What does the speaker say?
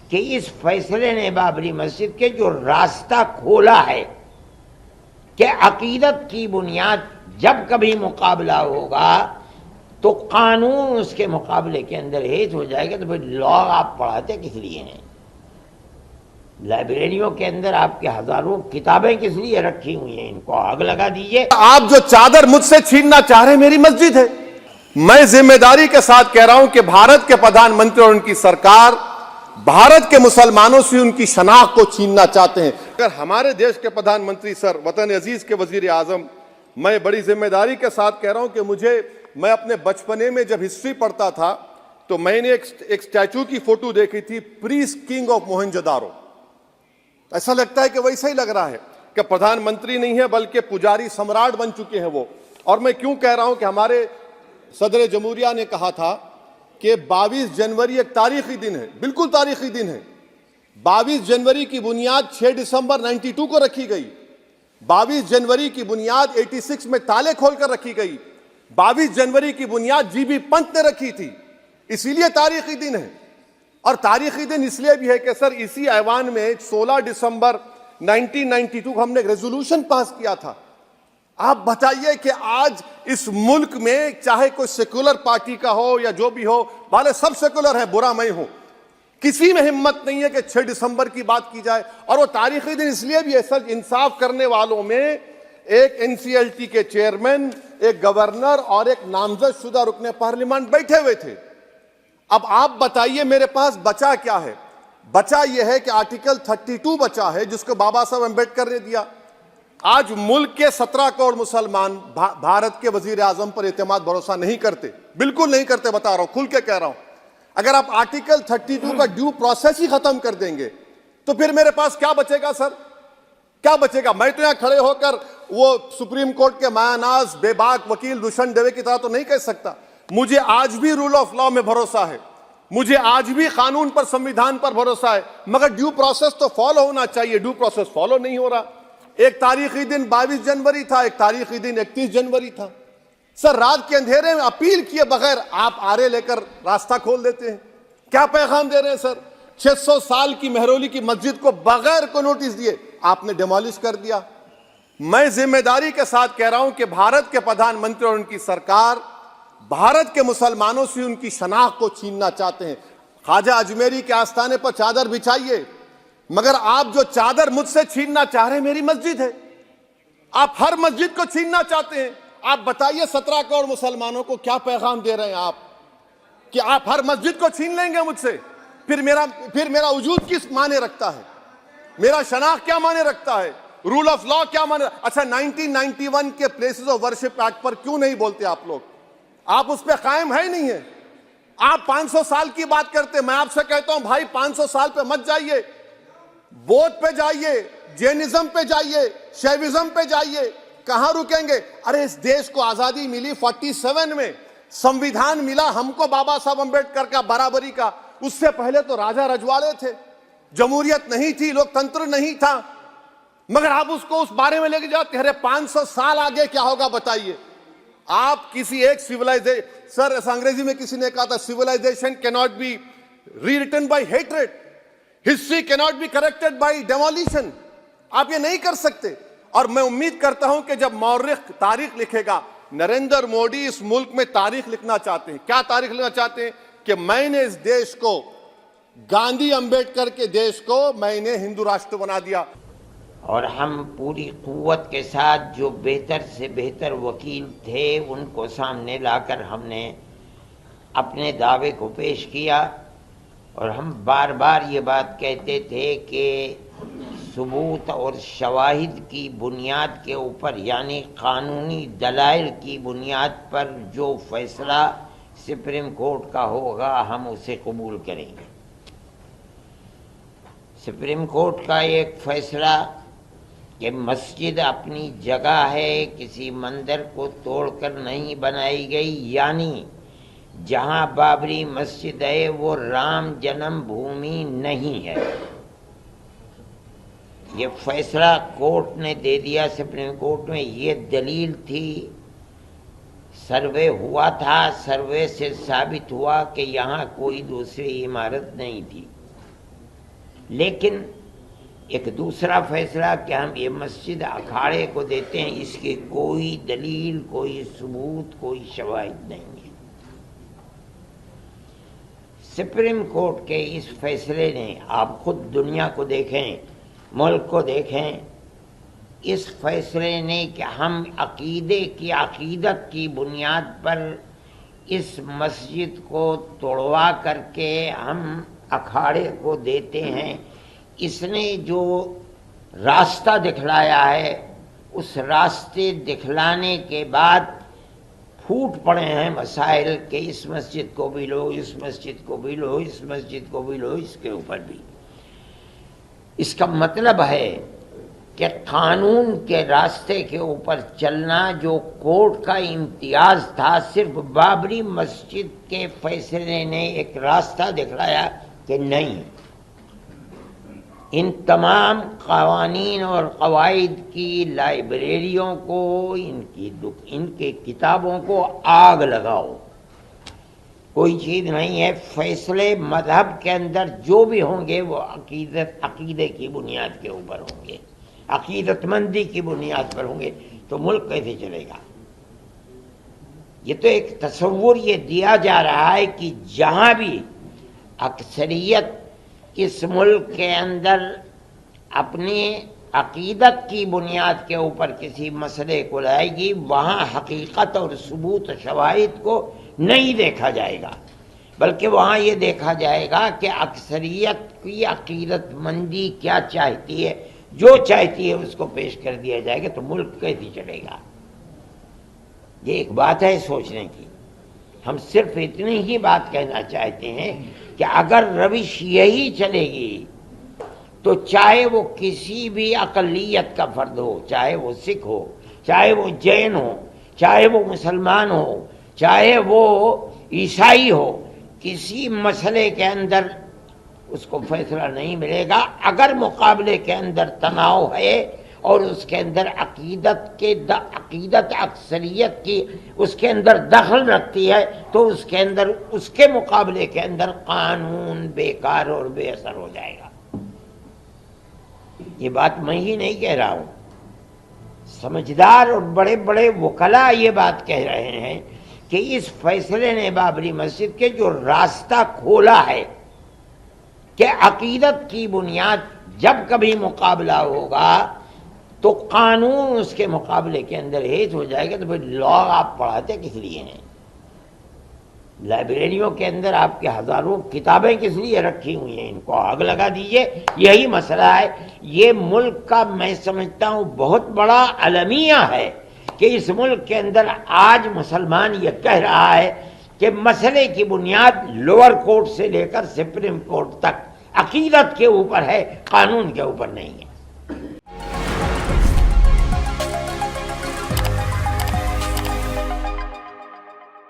کہ اس فیصلے نے بابری مسجد کے جو راستہ کھولا ہے کہ عقیدت کی بنیاد جب کبھی مقابلہ ہوگا تو قانون اس کے مقابلے کے اندر ہیج ہو جائے گا، تو پھر لا آپ پڑھاتے کس لیے ہیں؟ لائبریریوں کے اندر آپ کے ہزاروں کتابیں کس لیے رکھی ہوئی ہیں؟ ان کو آگ لگا دیجئے۔ آپ جو چادر مجھ سے چھیننا چاہ رہے ہیں میری مسجد ہے۔ میں ذمہ داری کے ساتھ کہہ رہا ہوں کہ بھارت کے پردھان منتری اور ان کی سرکار بھارت کے مسلمانوں سے ان کی شناخت کو چھیننا چاہتے ہیں۔ اگر ہمارے دیش کے پردھان منتری سر، وطن عزیز کے وزیر اعظم، میں بڑی ذمہ داری کے ساتھ کہہ رہا ہوں کہ میں اپنے بچپنے میں جب ہسٹری پڑھتا تھا تو میں نے ایک سٹیچو کی فوٹو دیکھی تھی، پریسٹ کنگ آف موہنجودارو۔ ایسا لگتا ہے کہ ویسا ہی لگ رہا ہے کہ پردھان منتری نہیں ہے بلکہ پجاری سمراٹ بن چکے ہیں وہ۔ اور میں کیوں کہہ رہا ہوں کہ ہمارے صدر جمہوریہ نے کہا تھا کہ 22 جنوری ایک تاریخی دن ہے، بالکل تاریخی دن ہے۔ 22 جنوری کی بنیاد 6 دسمبر 92 کو رکھی گئی۔ 22 جنوری کی بنیاد 86 میں تالے کھول کر رکھی گئی۔ 22 جنوری کی بنیاد جی بی پنت نے رکھی تھی، اسی لیے تاریخی دن ہے۔ اور تاریخی دن اس لیے بھی ہے کہ سر اسی ایوان میں 16 دسمبر 1992 کو ہم نے ایک ریزولوشن پاس کیا تھا۔ آپ بتائیے کہ آج اس ملک میں چاہے کوئی سیکولر پارٹی کا ہو یا جو بھی ہو، والے سب سیکولر ہیں، برا میں ہوں، کسی میں ہمت نہیں ہے کہ 6 دسمبر کی بات کی جائے۔ اور وہ تاریخی دن اس لیے بھی ہے سر، انصاف کرنے والوں میں ایک NCLT کے چیئرمین، ایک گورنر اور ایک نامزد شدہ رکن پارلیمان بیٹھے ہوئے تھے۔ اب آپ بتائیے میرے پاس بچا کیا ہے؟ بچا یہ ہے کہ آرٹیکل 32 بچا ہے جس کو بابا صاحب امبیڈکر نے دیا۔ آج ملک کے 17 کروڑ مسلمان بھارت کے وزیر اعظم پر اعتماد بھروسہ نہیں کرتے، بالکل نہیں کرتے، بتا رہا ہوں، کھل کے کہہ رہا ہوں۔ اگر آپ آرٹیکل 32 کا ڈیو پروسیس ہی ختم کر دیں گے تو پھر میرے پاس کیا بچے گا سر؟ کیا بچے گا؟ میں تو یہاں کھڑے ہو کر وہ سپریم کورٹ کے مایہ ناز بے باک وکیل دشن دیوے کی طرح تو نہیں کہہ سکتا۔ مجھے آج بھی رول آف لا میں بھروسہ ہے، مجھے آج بھی قانون پر، سمویدھان پر بھروسہ ہے، مگر ڈیو پروسیس تو فالو ہونا چاہیے۔ ڈیو پروسیس فالو نہیں ہو رہا۔ ایک تاریخی دن 22 جنوری تھا، ایک تاریخی دن 31 جنوری تھا۔ سر رات کے اندھیرے میں اپیل کیے بغیر آپ آرے لے کر راستہ کھول دیتے ہیں۔ کیا پیغام دے رہے ہیں سر؟ 600 سال کی مہرولی کی مسجد کو بغیر کو نوٹس دیے آپ نے ڈیمالش کر دیا۔ میں ذمہ داری کے ساتھ کہہ رہا ہوں کہ بھارت کے پردھان منتری اور ان کی سرکار بھارت کے مسلمانوں سے ان کی شناخت کو چھیننا چاہتے ہیں۔ خواجہ اجمیری کے آستانے پر چادر بچھائیے، مگر آپ جو چادر مجھ سے چھیننا چاہ رہے ہیں میری مسجد ہے۔ آپ ہر مسجد کو چھیننا چاہتے ہیں۔ آپ بتائیے 17 کروڑ مسلمانوں کو کیا پیغام دے رہے ہیں آپ کہ آپ ہر مسجد کو چھین لیں گے مجھ سے؟ پھر میرا وجود کس معنی رکھتا ہے؟ میرا شناخت کیا معنی رکھتا ہے؟ رول آف لا کیا معنی؟ اچھا 1991 کے پلیسز آف ورشپ ایکٹ پر کیوں نہیں بولتے آپ لوگ؟ آپ اس پہ قائم ہے ہی نہیں ہے۔ آپ 500 سال کی بات کرتے، میں آپ سے کہتا ہوں بھائی 500 سال پہ مت جائیے، بودھ پہ جائیے، جینزم پہ جائیے، شیوزم پہ جائیے، کہاں رکیں گے؟ ارے اس دیش کو آزادی ملی 47 میں، سمویدھان ملا ہم کو بابا صاحب امبیڈکر کا، برابری کا۔ اس سے پہلے تو راجہ رجواڑے تھے، جمہوریت نہیں تھی، لوک تنتر نہیں تھا، مگر آپ اس کو اس بارے میں لے کے جاتے ہیں۔ ارے 500 سال آگے کیا ہوگا بتائیے؟ آپ کسی ایک سیولائزیشن، سر انگریزی میں کسی نے کہا تھا civilization cannot be rewritten by hatred, history cannot be corrected by demolition۔ آپ یہ نہیں کر سکتے۔ اور میں امید کرتا ہوں کہ جب مورخ تاریخ لکھے گا، نریندر مودی اس ملک میں تاریخ لکھنا چاہتے ہیں۔ کیا تاریخ لکھنا چاہتے ہیں؟ کہ میں نے اس دیش کو، گاندھی امبیڈکر کے دیش کو میں نے ہندو راشٹر بنا دیا۔ اور ہم پوری قوت کے ساتھ جو بہتر سے بہتر وکیل تھے ان کو سامنے لا کر ہم نے اپنے دعوے کو پیش کیا، اور ہم بار بار یہ بات کہتے تھے کہ ثبوت اور شواہد کی بنیاد کے اوپر، یعنی قانونی دلائل کی بنیاد پر جو فیصلہ سپریم کورٹ کا ہوگا ہم اسے قبول کریں گے۔ سپریم کورٹ کا ایک فیصلہ کہ مسجد اپنی جگہ ہے، کسی مندر کو توڑ کر نہیں بنائی گئی، یعنی جہاں بابری مسجد ہے وہ رام جنم بھومی نہیں ہے، یہ فیصلہ کورٹ نے دے دیا۔ سپریم کورٹ میں یہ دلیل تھی، سروے ہوا تھا، سروے سے ثابت ہوا کہ یہاں کوئی دوسری عمارت نہیں تھی۔ لیکن ایک دوسرا فیصلہ کہ ہم یہ مسجد اکھاڑے کو دیتے ہیں، اس کی کوئی دلیل، کوئی ثبوت، کوئی شواہد نہیں ہے۔ سپریم کورٹ کے اس فیصلے نے، آپ خود دنیا کو دیکھیں، ملک کو دیکھیں، اس فیصلے نے کہ ہم عقیدت کی بنیاد پر اس مسجد کو توڑوا کر کے ہم اکھاڑے کو دیتے ہیں، اس نے جو راستہ دکھلایا ہے، اس راستے دکھلانے کے بعد پھوٹ پڑے ہیں مسائل کہ اس مسجد کو بھی لو، اس مسجد کو بھی لو، اس مسجد کو بھی لو، اس کے اوپر بھی۔ اس کا مطلب ہے کہ قانون کے راستے کے اوپر چلنا جو کورٹ کا امتیاز تھا، صرف بابری مسجد کے فیصلے نے ایک راستہ دکھلایا کہ نہیں، ان تمام قوانین اور قواعد کی لائبریریوں کو، ان کی کتابوں کو آگ لگاؤ، کوئی چیز نہیں ہے۔ فیصلے مذہب کے اندر جو بھی ہوں گے وہ عقیدے کی بنیاد کے اوپر ہوں گے، عقیدت مندی کی بنیاد پر ہوں گے، تو ملک کیسے چلے گا؟ یہ تو ایک تصور یہ دیا جا رہا ہے کہ جہاں بھی اکثریت اس ملک کے اندر اپنی عقیدت کی بنیاد کے اوپر کسی مسئلے کو لائے گی، وہاں حقیقت اور ثبوت و شواہد کو نہیں دیکھا جائے گا، بلکہ وہاں یہ دیکھا جائے گا کہ اکثریت کی عقیدت مندی کیا چاہتی ہے، جو چاہتی ہے اس کو پیش کر دیا جائے گا، تو ملک کیسے چلے گا؟ یہ ایک بات ہے سوچنے کی۔ ہم صرف اتنی ہی بات کہنا چاہتے ہیں کہ اگر روش یہی چلے گی تو چاہے وہ کسی بھی اقلیت کا فرد ہو، چاہے وہ سکھ ہو، چاہے وہ جین ہو، چاہے وہ مسلمان ہو، چاہے وہ عیسائی ہو، کسی مسئلے کے اندر اس کو فیصلہ نہیں ملے گا۔ اگر مقابلے کے اندر تناؤ ہے اور اس کے اندر عقیدت اکثریت کی اس کے اندر دخل رکھتی ہے، تو اس کے اندر، اس کے مقابلے کے اندر قانون بیکار اور بے اثر ہو جائے گا۔ یہ بات میں ہی نہیں کہہ رہا ہوں، سمجھدار اور بڑے بڑے وکلاء یہ بات کہہ رہے ہیں کہ اس فیصلے نے بابری مسجد کے جو راستہ کھولا ہے کہ عقیدت کی بنیاد جب کبھی مقابلہ ہوگا تو قانون اس کے مقابلے کے اندر ہیج ہو جائے گا، تو پھر لا آپ پڑھاتے کس لیے ہیں؟ لائبریریوں کے اندر آپ کے ہزاروں کتابیں کس لیے رکھی ہوئی ہیں؟ ان کو آگ لگا دیجئے۔ یہی مسئلہ ہے۔ یہ ملک کا میں سمجھتا ہوں بہت بڑا المیہ ہے کہ اس ملک کے اندر آج مسلمان یہ کہہ رہا ہے کہ مسئلے کی بنیاد لوور کورٹ سے لے کر سپریم کورٹ تک عقیدت کے اوپر ہے، قانون کے اوپر نہیں ہے۔